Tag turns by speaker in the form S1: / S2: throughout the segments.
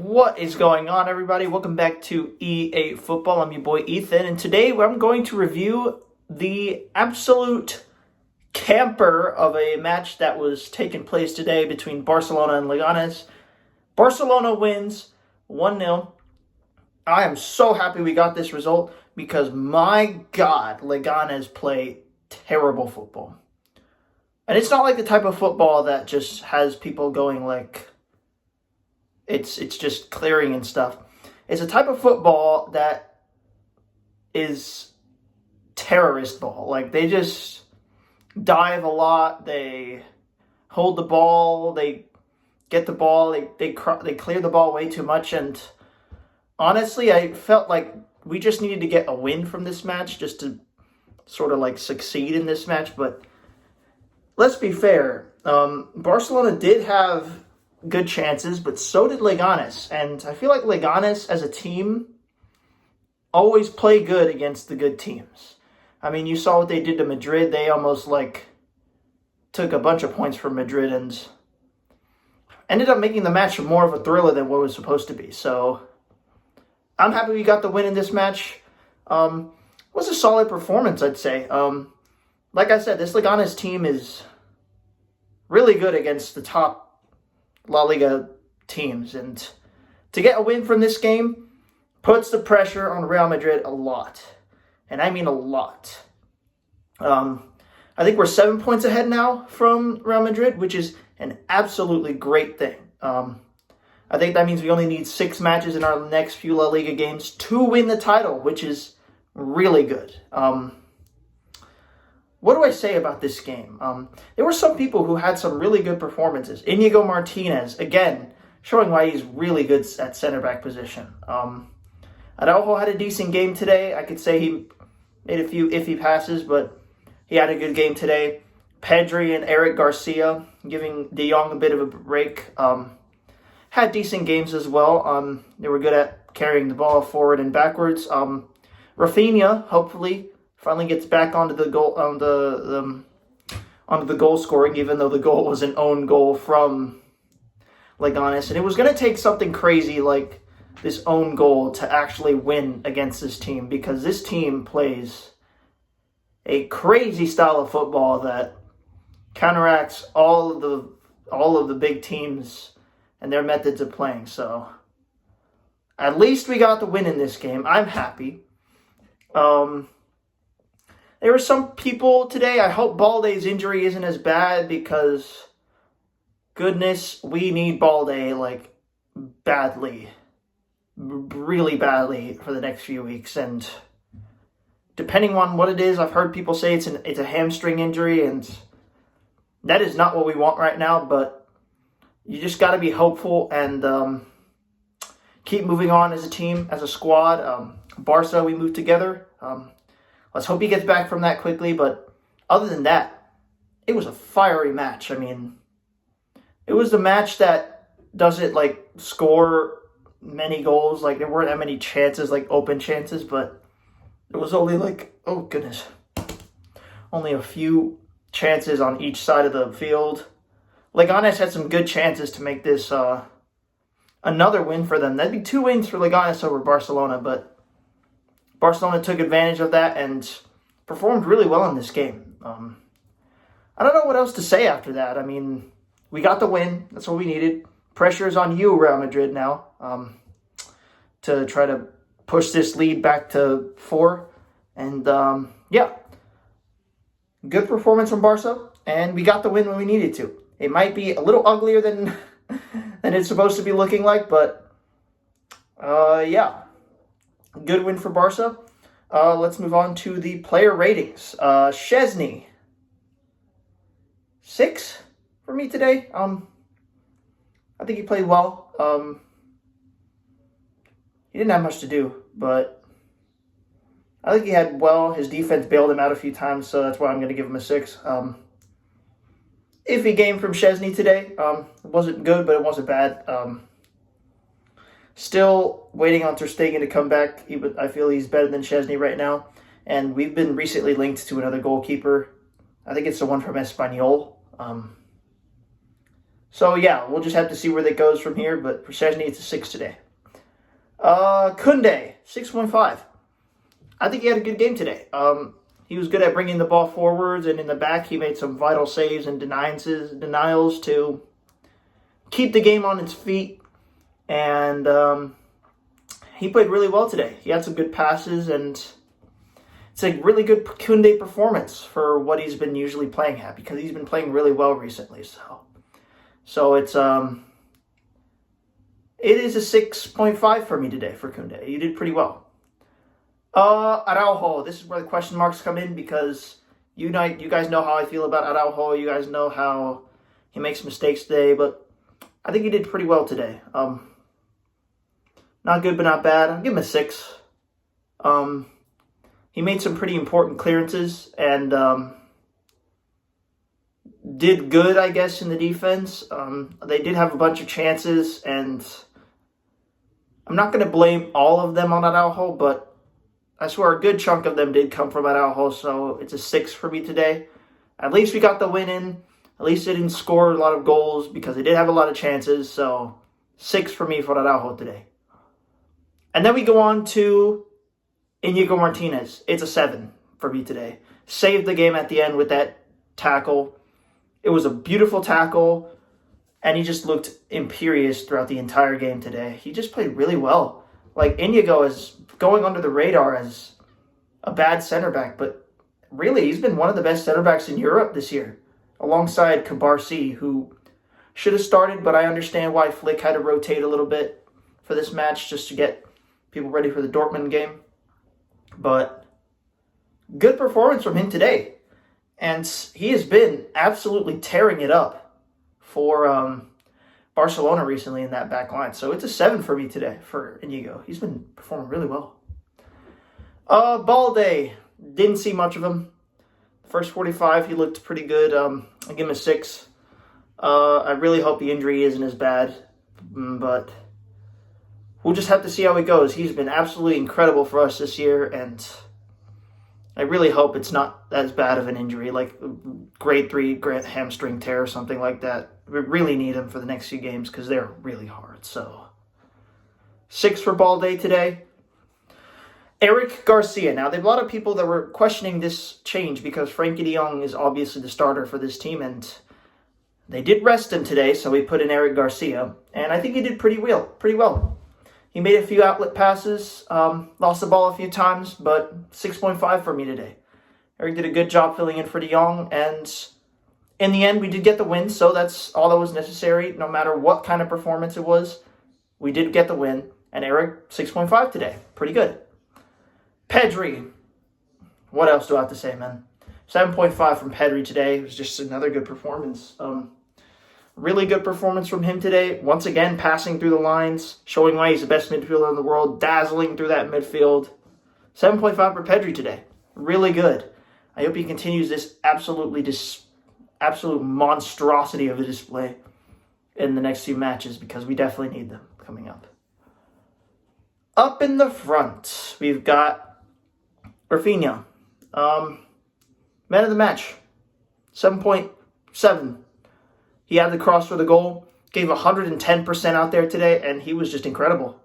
S1: What is going on, everybody? Welcome back to EA Football. I'm your boy Ethan, and today I'm going to review the absolute camper of a match that was taking place today between Barcelona and Leganés. Barcelona wins 1-0. I am so happy we got this result because, my God, Leganés play terrible football. And it's not like the type of football that just has people going like, it's just clearing and stuff. It's a type of football that is terrorist ball. Like, they just dive a lot. They hold the ball. They get the ball. They clear the ball way too much. And honestly, I felt like we just needed to get a win from this match just to sort of like succeed in this match. But let's be fair. Barcelona did have good chances, but so did Leganés. And I feel like Leganés as a team always play good against the good teams. I mean, you saw what they did to Madrid. They almost took a bunch of points from Madrid and ended up making the match more of a thriller than what it was supposed to be. So I'm happy we got the win in this match. It was a solid performance, I'd say. Like I said, this Leganés team is really good against the top LaLiga teams, and to get a win from this game puts the pressure on Real Madrid a lot, and I mean a lot. I think we're 7 points ahead now from Real Madrid, which is an absolutely great thing. I think that means we only need 6 matches in our next few La Liga games to win the title, which is really good. What do I say about this game? There were some people who had some really good performances. Inigo Martinez, again, showing why he's really good at center back position. Araujo had a decent game today. I could say he made a few iffy passes, but he had a good game today. Pedri and Eric Garcia, giving De Jong a bit of a break, had decent games as well. They were good at carrying the ball forward and backwards. Rafinha, hopefully, finally gets back onto the goal onto the goal scoring, even though the goal was an own goal from Leganés. And it was going to take something crazy like this own goal to actually win against this team, because this team plays a crazy style of football that counteracts all of the big teams and their methods of playing. So at least we got the win in this game. I'm happy. There were some people today, I hope Balde's injury isn't as bad, because goodness, we need Balde badly, really badly for the next few weeks. And depending on what it is, I've heard people say it's a hamstring injury, and that is not what we want right now. But you just got to be hopeful and keep moving on as a team, as a squad. Barca, we moved together. Let's hope he gets back from that quickly. But other than that, it was a fiery match. I mean, it was the match that doesn't score many goals. There weren't that many chances, open chances, but it was only oh goodness, only a few chances on each side of the field. Leganés had some good chances to make this another win for them. That'd be 2 wins for Leganés over Barcelona, but Barcelona took advantage of that and performed really well in this game. I don't know what else to say after that. I mean, we got the win. That's what we needed. Pressure is on you, Real Madrid, now, to try to push this lead back to 4. And, yeah, good performance from Barca, and we got the win when we needed to. It might be a little uglier than it's supposed to be looking like, but, yeah. Good win for Barca. Let's move on to the player ratings. Szczesny, 6 for me today. I think he played well. He didn't have much to do, but I think he had well. His defense bailed him out a few times, so that's why I'm going to give him a 6. Iffy game from Szczesny today. It wasn't good, but it wasn't bad. Still waiting on Ter Stegen to come back. I feel he's better than Szczesny right now. And we've been recently linked to another goalkeeper. I think it's the one from Espanyol. So yeah, we'll just have to see where that goes from here. But for Szczesny, it's a 6 today. Kunde, 6.5. I think he had a good game today. He was good at bringing the ball forwards, and in the back, he made some vital saves and denials to keep the game on its feet. And he played really well today. He had some good passes, and it's a really good Kunde performance for what he's been usually playing at, because he's been playing really well recently. So it is a 6.5 for me today for Kunde. He did pretty well. Araujo. This is where the question marks come in, because you guys know how I feel about Araujo. You guys know how he makes mistakes today, but I think he did pretty well today. Not good, but not bad. I'll give him a 6. He made some pretty important clearances and did good, I guess, in the defense. They did have a bunch of chances, and I'm not going to blame all of them on Araujo, but I swear a good chunk of them did come from Araujo, so it's a 6 for me today. At least we got the win in. At least they didn't score a lot of goals, because they did have a lot of chances, so 6 for me for Araujo today. And then we go on to Inigo Martinez. It's a 7 for me today. Saved the game at the end with that tackle. It was a beautiful tackle, and he just looked imperious throughout the entire game today. He just played really well. Like, Inigo is going under the radar as a bad center back, but really, he's been one of the best center backs in Europe this year, alongside Cabarsi, who should have started, but I understand why Flick had to rotate a little bit for this match just to get people ready for the Dortmund game. But good performance from him today. And he has been absolutely tearing it up for Barcelona recently in that back line. So it's a 7 for me today for Inigo. He's been performing really well. Balde, didn't see much of him. The first 45, he looked pretty good. I'll give him a 6. I really hope the injury isn't as bad, but we'll just have to see how it goes. He's been absolutely incredible for us this year, and I really hope it's not as bad of an injury, like grade 3 hamstring tear or something like that. We really need him for the next few games, because they're really hard. So 6 for Balde today. Eric Garcia. Now, there are a lot of people that were questioning this change, because Frankie de Jong is obviously the starter for this team, and they did rest him today, so we put in Eric Garcia, and I think he did pretty well. He made a few outlet passes, lost the ball a few times, but 6.5 for me today. Eric did a good job filling in for de Jong, and in the end, we did get the win, so that's all that was necessary. No matter what kind of performance it was, we did get the win, and Eric, 6.5 today. Pretty good. Pedri. What else do I have to say, man? 7.5 from Pedri today. It was just another good performance. Really good performance from him today. Once again, passing through the lines, showing why he's the best midfielder in the world, dazzling through that midfield. 7.5 for Pedri today. Really good. I hope he continues this absolute monstrosity of a display in the next few matches, because we definitely need them coming up. Up in the front, we've got Rafinha. Man of the match. 7.7. He had the cross for the goal, gave 110% out there today, and he was just incredible.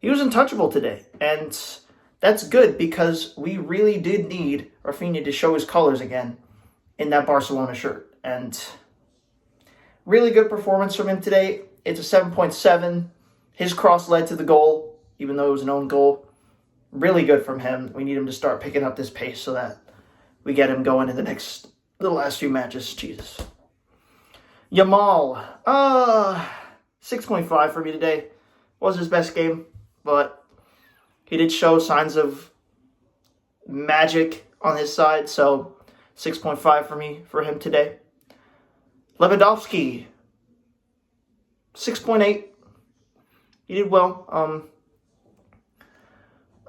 S1: He was untouchable today, and that's good, because we really did need Rafinha to show his colors again in that Barcelona shirt. And really good performance from him today. It's a 7.7. His cross led to the goal, even though it was an own goal. Really good from him. We need him to start picking up this pace so that we get him going in the last few matches. Jesus. Yamal. 6.5 for me today. Wasn't his best game, but he did show signs of magic on his side, so 6.5 for me for him today. Lewandowski. 6.8. He did well.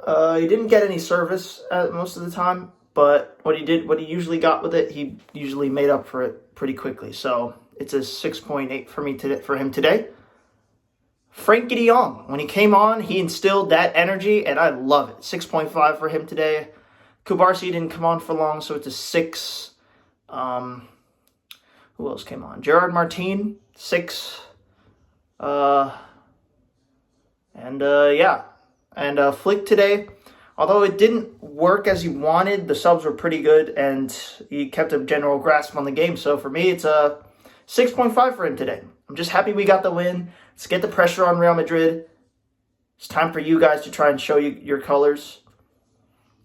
S1: He didn't get any service most of the time, but what he usually got with it, he usually made up for it pretty quickly. So it's a 6.8 for me today, for him today. Frankie de Jong, when he came on, he instilled that energy, and I love it. 6.5 for him today. Cabarsi didn't come on for long, so it's a 6. Who else came on? Gerard Martin, 6. Yeah. And Flick today, although it didn't work as he wanted, the subs were pretty good, and he kept a general grasp on the game. So for me, it's a 6.5 for him today. I'm just happy we got the win. Let's get the pressure on Real Madrid. It's time for you guys to try and show your colors.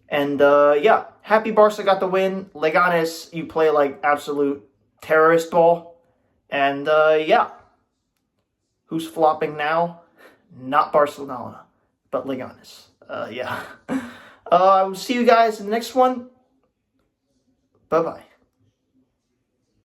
S1: And yeah, happy Barca got the win. Leganés, you play like absolute terrorist ball. And yeah, who's flopping now? Not Barcelona, but Leganés. Yeah. I will see you guys in the next one. Bye-bye.